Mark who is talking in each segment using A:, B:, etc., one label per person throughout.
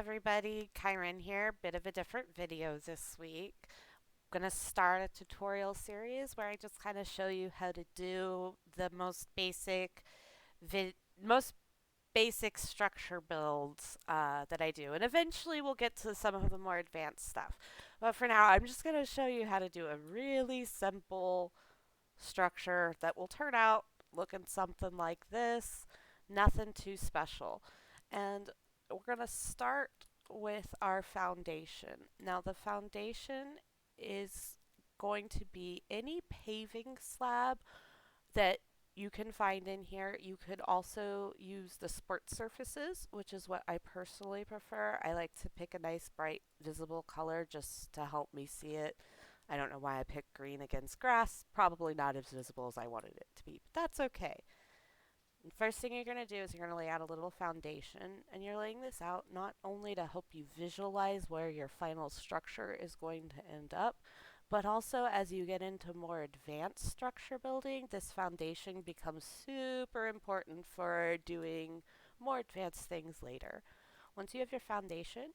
A: everybody, Cyryn here. Bit of a different video this week. I'm gonna start a tutorial series where I just kind of show you how to do the most basic structure builds that I do, and eventually we'll get to some of the more advanced stuff. But for now, I'm just gonna show you how to do a really simple structure that will turn out looking something like this. Nothing too special. And we're going to start with our foundation. Now, the foundation is going to be any paving slab that you can find in here. You could also use the sport surfaces, which is what I personally prefer. I like to pick a nice bright visible color just to help me see it. I don't know why I picked green against grass. Probably not as visible as I wanted it to be, but that's okay. And first thing you're going to do is you're going to lay out a little foundation, and you're laying this out not only to help you visualize where your final structure is going to end up, but also as you get into more advanced structure building, this foundation becomes super important for doing more advanced things later. Once you have your foundation,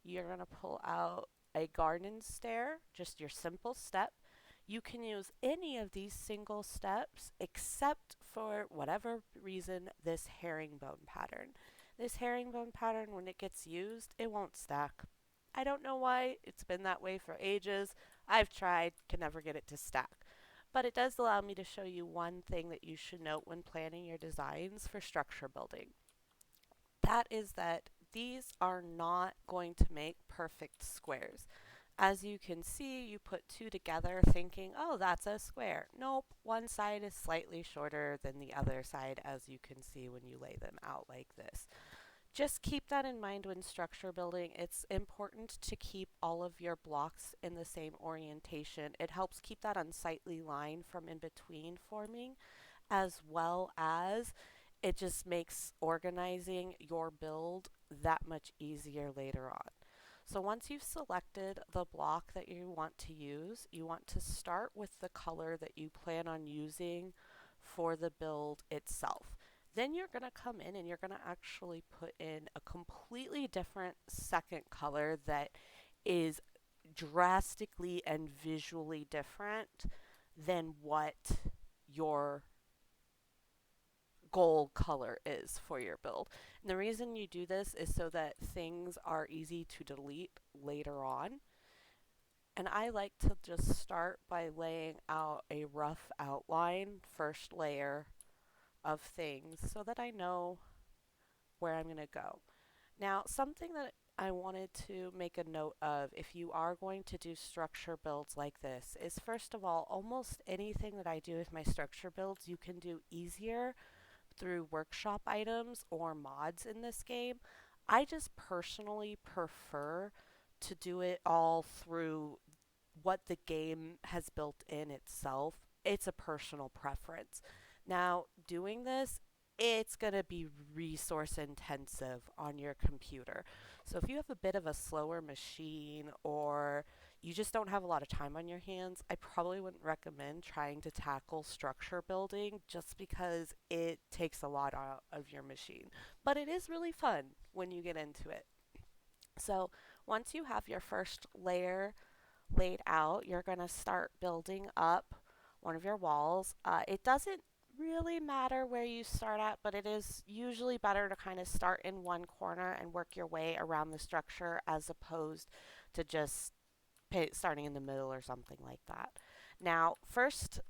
A: you're going to pull out a garden stair, just your simple step. You can use any of these single steps except for whatever reason this herringbone pattern. This herringbone pattern, when it gets used, it won't stack. I don't know why. It's been that way for ages. I've tried, can never get it to stack. But it does allow me to show you one thing that you should note when planning your designs for structure building. That is that these are not going to make perfect squares. As you can see, you put two together thinking, oh, that's a square. Nope, one side is slightly shorter than the other side, as you can see when you lay them out like this. Just keep that in mind when structure building. It's important to keep all of your blocks in the same orientation. It helps keep that unsightly line from in between forming, as well as it just makes organizing your build that much easier later on. So once you've selected the block that you want to use, you want to start with the color that you plan on using for the build itself. Then you're going to come in and you're going to actually put in a completely different second color that is drastically and visually different than what your goal color is for your build. And the reason you do this is so that things are easy to delete later on. And I like to just start by laying out a rough outline, first layer of things, so that I know where I'm going to go. Now, something that I wanted to make a note of if you are going to do structure builds like this is, first of all, almost anything that I do with my structure builds you can do easier through workshop items or mods in this game. I just personally prefer to do it all through what the game has built in itself. It's a personal preference. Now, doing this, it's going to be resource intensive on your computer. So if you have a bit of a slower machine or you just don't have a lot of time on your hands, I probably wouldn't recommend trying to tackle structure building just because it takes a lot out of your machine. But it is really fun when you get into it. So once you have your first layer laid out, you're going to start building up one of your walls. It doesn't really matter where you start at, but it is usually better to kind of start in one corner and work your way around the structure as opposed to just starting in the middle or something like that. Now, first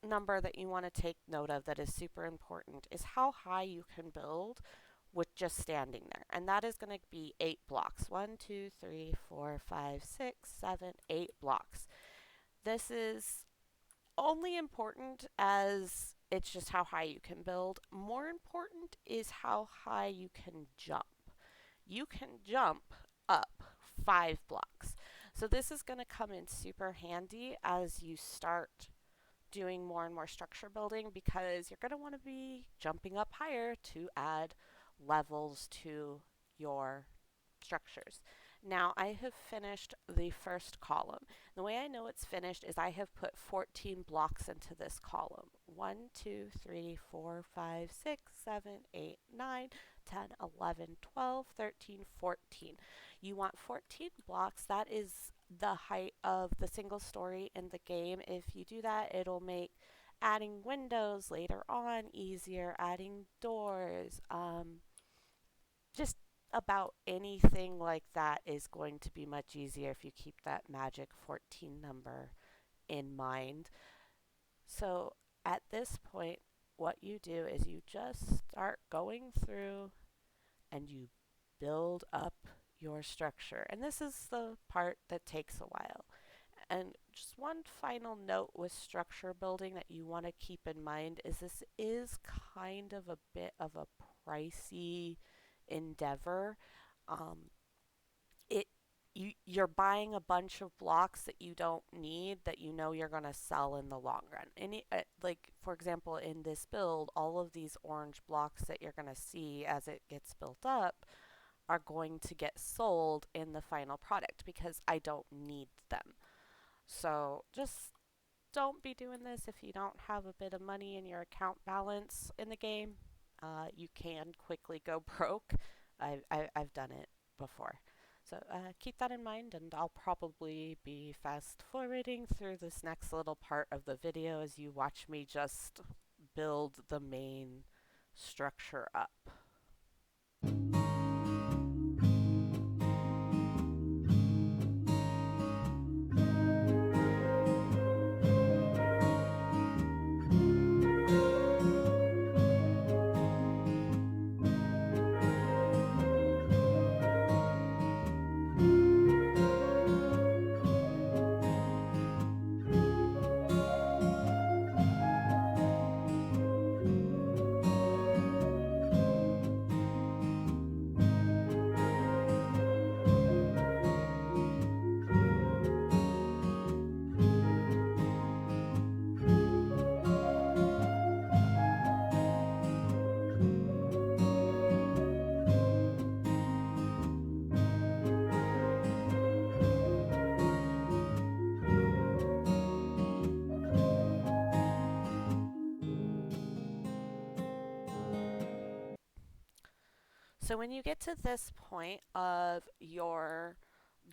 A: number that you want to take note of that is super important is how high you can build with just standing there. And that is going to be 8 blocks. 1, 2, 3, 4, 5, 6, 7, 8 blocks. This is only important as it's just how high you can build. More important is how high you can jump. You can jump up 5 blocks. So this is going to come in super handy as you start doing more and more structure building because you're going to want to be jumping up higher to add levels to your structures. Now I have finished the first column. The way I know it's finished is I have put 14 blocks into this column. 1, 2, 3, 4, 5, 6, 7, 8, 9, 10, 11, 12, 13, 14. You want 14 blocks. That is the height of the single story in the game. If you do that, it'll make adding windows later on easier, adding doors, just about anything like that is going to be much easier if you keep that magic 14 number in mind. So at this point, what you do is you just start going through and you build up your structure. And this is the part that takes a while. And just one final note with structure building that you want to keep in mind is this is kind of a bit of a pricey endeavor. Um, it you're buying a bunch of blocks that you don't need that you know you're going to sell in the long run. Like for example in this build, all of these orange blocks that you're going to see as it gets built up are going to get sold in the final product because I don't need them. So just don't be doing this if you don't have a bit of money in your account balance in the game. You can quickly go broke. I've done it before. So keep that in mind, and I'll probably be fast forwarding through this next little part of the video as you watch me just build the main structure up. So when you get to this point of your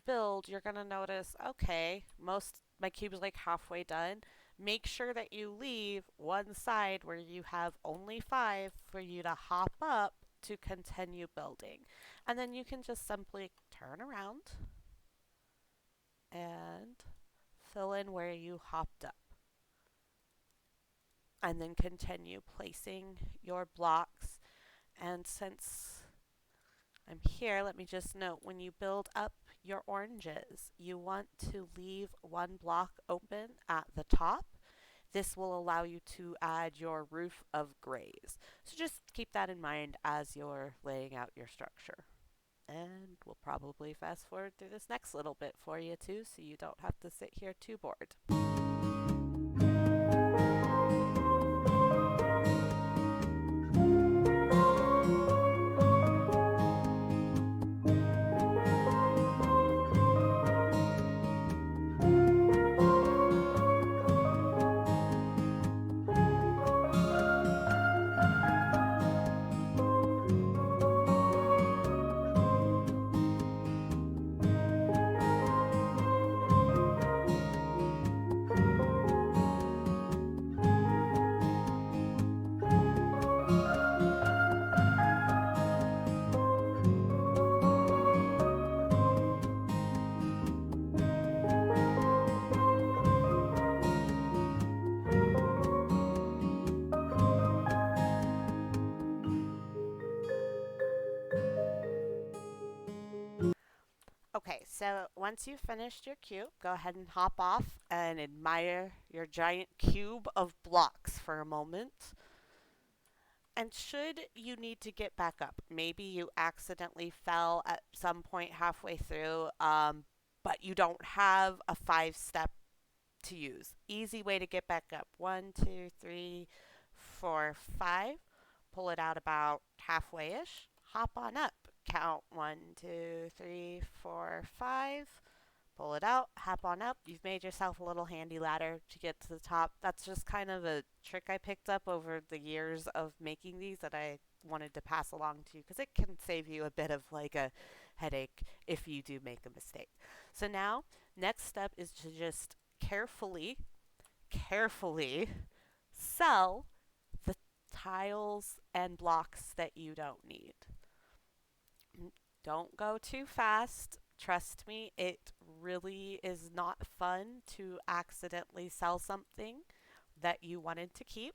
A: build, you're going to notice, okay, most my cube is like halfway done. Make sure that you leave one side where you have only 5 for you to hop up to continue building. And then you can just simply turn around and fill in where you hopped up. And then continue placing your blocks. And since I'm here, let me just note when you build up your oranges, you want to leave one block open at the top. This will allow you to add your roof of grays. So just keep that in mind as you're laying out your structure. And we'll probably fast forward through this next little bit for you too, so you don't have to sit here too bored. Okay, so once you've finished your cube, go ahead and hop off and admire your giant cube of blocks for a moment. And should you need to get back up, maybe you accidentally fell at some point halfway through, but you don't have a 5 step to use. Easy way to get back up. 1, 2, 3, 4, 5. Pull it out about halfway ish. Hop on up. Count 1, 2, 3, 4, 5. Pull it out, hop on up. You've made yourself a little handy ladder to get to the top. That's just kind of a trick I picked up over the years of making these that I wanted to pass along to you because it can save you a bit of like a headache if you do make a mistake. So now, next step is to just carefully sell the tiles and blocks that you don't need. Don't go too fast. Trust me, it really is not fun to accidentally sell something that you wanted to keep.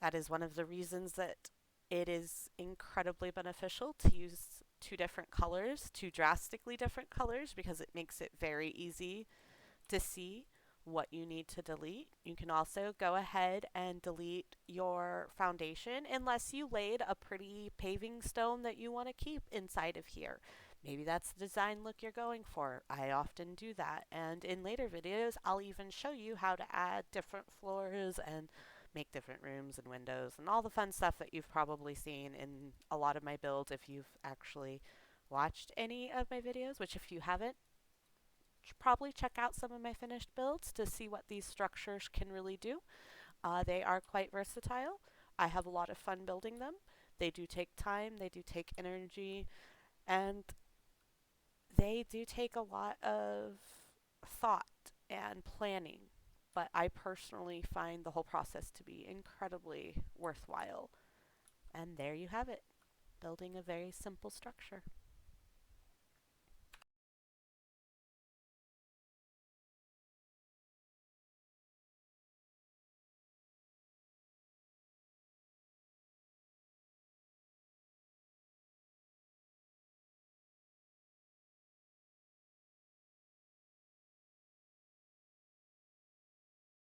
A: That is one of the reasons that it is incredibly beneficial to use two different colors, two drastically different colors, because it makes it very easy to see what you need to delete. You can also go ahead and delete your foundation unless you laid a pretty paving stone that you want to keep inside of here. Maybe that's the design look you're going for. I often do that, and in later videos I'll even show you how to add different floors and make different rooms and windows and all the fun stuff that you've probably seen in a lot of my builds if you've actually watched any of my videos, which if you haven't, probably check out some of my finished builds to see what these structures can really do. They are quite versatile. I have a lot of fun building them. They do take time, they do take energy, and they do take a lot of thought and planning. But I personally find the whole process to be incredibly worthwhile. And there you have it, building a very simple structure.